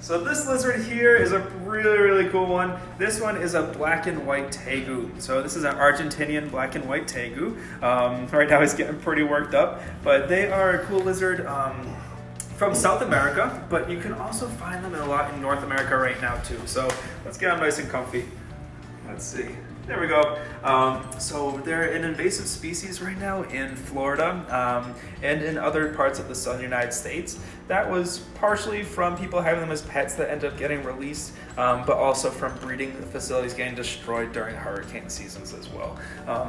So this lizard here is a really cool one. This one is a black and white Tegu. So this is an Argentinian black and white Tegu. Right now he's getting pretty worked up, but they are a cool lizard from South America, but you can also find them a lot in North America right now too. So let's get them nice and comfy. Let's see. There we go. So they're an invasive species right now in Florida and in other parts of the southern United States. That was partially from people having them as pets that end up getting released, but also from breeding facilities getting destroyed during hurricane seasons as well.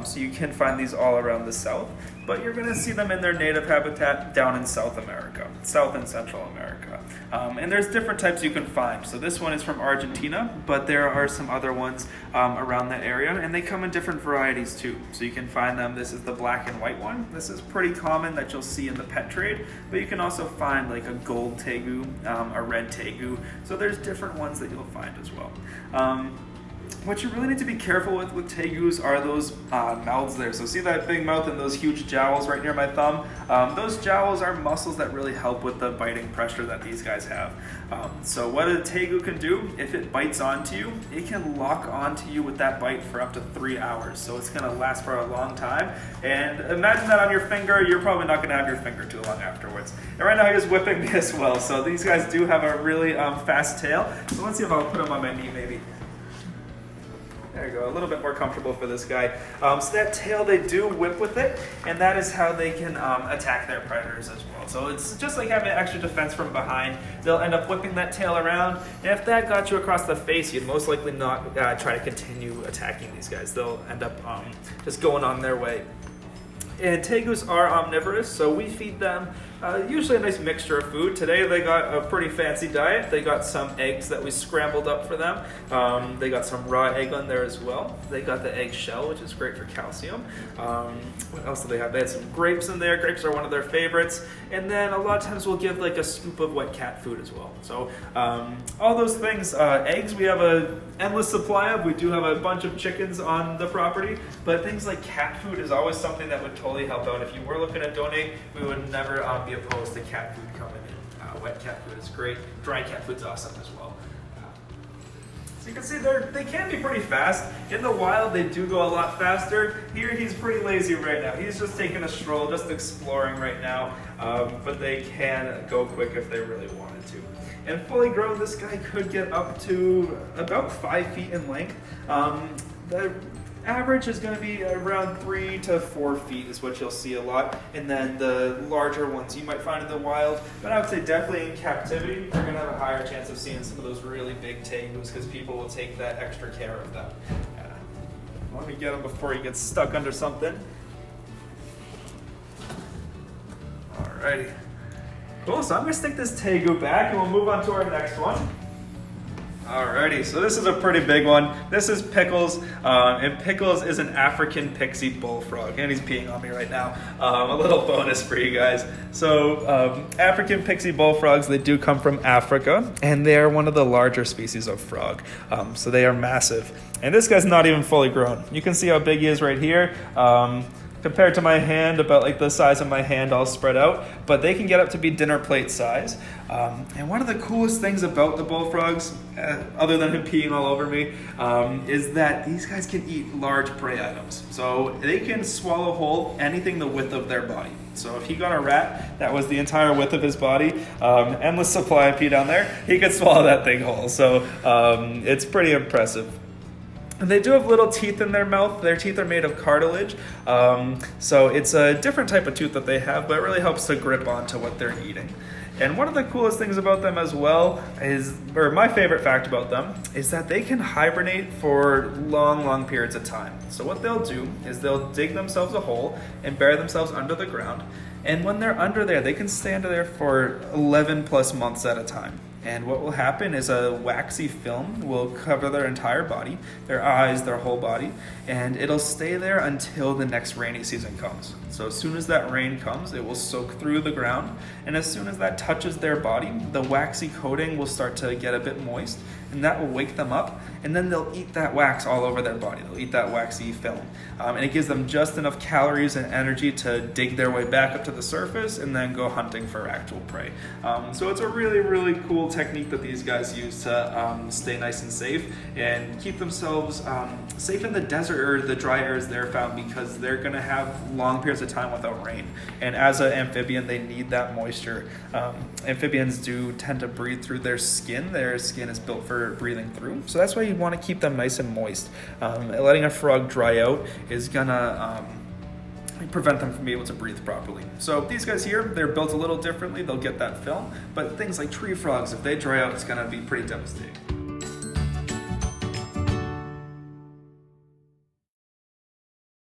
So you can find these all around the South, but you're going to see them in their native habitat down in South America, South and Central America. And there's different types you can find. So this one is from Argentina, but there are some other ones around that area, and they come in different varieties too. So you can find them. This is the black and white one. This is pretty common that you'll see in the pet trade, but you can also find like a gold Tegu, a red Tegu. So there's different ones that you'll find as well. What you really need to be careful with Tegus are those mouths there. So see that big mouth and those huge jowls right near my thumb? Those jowls are muscles that really help with the biting pressure that these guys have. So what a Tegu can do, if it bites onto you, it can lock onto you with that bite for up to 3 hours. So it's going to last for a long time. And imagine that on your finger, you're probably not going to have your finger too long afterwards. And right now he's whipping me as well. So these guys do have a really fast tail. So let's see if I'll put him on my knee maybe. There you go, a little bit more comfortable for this guy. So that tail, they do whip with it, and that is how they can attack their predators as well. So it's just like having extra defense from behind. They'll end up whipping that tail around, and if that got you across the face, you'd most likely not try to continue attacking these guys. They'll end up just going on their way. And Tegus are omnivorous, so we feed them usually a nice mixture of food. Today they got a pretty fancy diet. They got some eggs that we scrambled up for them. They got some raw egg on there as well. They got the egg shell, which is great for calcium. What else do they have? They had some grapes in there. Grapes are one of their favorites. And then a lot of times we'll give like a scoop of wet cat food as well. So all those things. Eggs we have an endless supply of. We do have a bunch of chickens on the property, but things like cat food is always something that would totally help out. If you were looking to donate, we would never be opposed to cat food coming in. Wet cat food is great. Dry cat food's awesome as well. So you can see they can be pretty fast. In the wild, they do go a lot faster. Here, he's pretty lazy right now. He's just taking a stroll, just exploring right now. But they can go quick if they really wanted to. And fully grown, this guy could get up to about 5 feet in length. The average is going to be around 3 to 4 feet is what you'll see a lot, and then the larger ones you might find in the wild, but I would say definitely in captivity you're going to have a higher chance of seeing some of those really big Tegus because people will take that extra care of them. Let me get him before he gets stuck under something. Alrighty. Cool, so I'm going to stick this Tegu back and we'll move on to our next one. Alrighty, so this is a pretty big one. This is Pickles, and Pickles is an African pixie bullfrog, and he's peeing on me right now. A little bonus for you guys. So African pixie bullfrogs, they do come from Africa, and they are one of the larger species of frog. So they are massive. And this guy's not even fully grown. You can see how big he is right here. Compared to my hand, about like the size of my hand all spread out, but they can get up to be dinner plate size. And one of the coolest things about the bullfrogs, other than him peeing all over me, is that these guys can eat large prey items. So they can swallow whole anything the width of their body. So if he got a rat that was the entire width of his body, endless supply of pee down there, he could swallow that thing whole. So it's pretty impressive. And they do have little teeth in their mouth. Their teeth are made of cartilage. So it's a different type of tooth that they have, but it really helps to grip onto what they're eating. And one of the coolest things about them as well is, or my favorite fact about them, is that they can hibernate for long periods of time. So what they'll do is they'll dig themselves a hole and bury themselves under the ground. And when they're under there, they can stay under there for 11 plus months at a time. And what will happen is a waxy film will cover their entire body, their eyes, their whole body, and it'll stay there until the next rainy season comes. So as soon as that rain comes, it will soak through the ground, and as soon as that touches their body, the waxy coating will start to get a bit moist, and that will wake them up, and then they'll eat that wax all over their body. They'll eat that waxy film, and it gives them just enough calories and energy to dig their way back up to the surface and then go hunting for actual prey. So it's a really, really cool technique that these guys use to stay nice and safe and keep themselves safe in the desert or the dry areas they're found, because they're going to have long periods of time without rain. And as an amphibian, they need that moisture. Amphibians do tend to breathe through their skin. Their skin is built for breathing through. So that's why you want to keep them nice and moist. Letting a frog dry out is going to prevent them from being able to breathe properly. So these guys here, they're built a little differently. They'll get that film. But things like tree frogs, if they dry out, it's going to be pretty devastating.